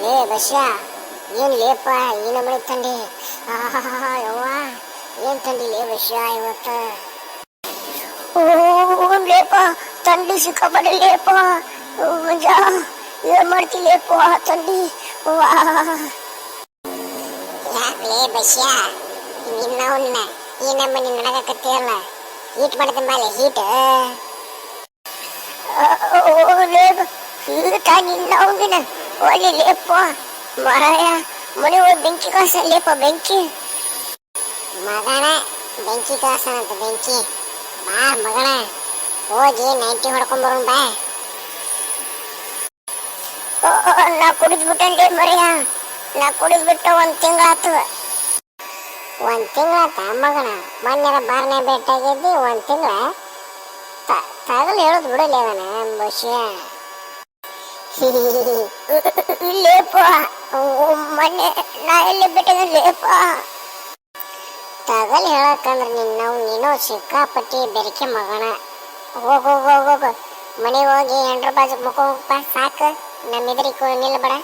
ಲೇ ಬಸ್ಯ ಏನು ಲೇಪ ಈ ನಮ್ಮನೆ ತಂಡಿ ಯವ್ವ ಏನು ತಂಡಿ ಲೇ ಬಸ್ಯ ಇವತ್ತು ಲೇಪ ತಂಡಿ ಸಿಕ್ಕಾಪಟ್ಟೆ ಲೇಪ ಮಂಜ ಏನು ಮಾಡ್ತಿ ಲೇಪ ತಂಡಿ ಯಾಕೆ ಬಸ್ಯ ನಿನ್ನವನ್ನ ಈ ನಮ್ಮನೆ ನಡಗಕತ್ತೀಯಲ್ಲ ಹೀಟ್ ಮಾಡಿದ ಮೇಲೆ ಹೀಟ್ ಹೀಟ ನಿನ್ನವನ್ನ ಒಳ್ಳೆ ಲೇಪ ಮಾರಾಯ ಮನೆ ಹೋಗಿ ಬೆಂಕಿ ಕಾಸ ಲೇಪ ಬೆಂಕಿ ಮಗನ ಬೆಂಕಿ ಕಾಸನಂತ ಬೆಂಕಿ ಬಾ ಮಗನ ಹೋಗಿ ನೈಂಟಿ ಹೊಡ್ಕೊಂಬರೋಣ ಬಾ ನಾ ಕುಡಿದ್ಬಿಟ್ಟೆ ಮರಿಯ ನಾ ಕುಡಿದ್ಬಿಟ್ಟು ಒಂದು ತಿಂಗಳಾತು ಮಗನ ಮೊನ್ನೆ ಬಾರನೆ ಭೇಟಿಯಾಗಿದ್ದಿ ಒಂದು ತಿಂಗಳ ತಗಲು ಹೇಳೋದು ಬಿಡಲಿ ಅವನ ಬಸ್ಯ ಲೇಪ ಮೊನ್ನೆ ನಾ ಎಲ್ಲಿ ಬಿಟ್ಟಿದ್ದೆ ಲೇಪ ತಗಲ್ ಹೇಳಕ್ಕಂದ್ರೆ ನೀನು ಸಿಕ್ಕಾಪಟ್ಟಿ ಬೆರಕೆ ಮಗನ ಹೋಗು ಮನೆಗೆ ಹೋಗಿ ಎಂಟ್ರ ಬಾಜು ಮುಖ ಹೋಗಪ್ಪ ಸಾಕು ನಮ್ಮಿದ್ರಿಗೆ ನಿಲ್ಲಬೇಡ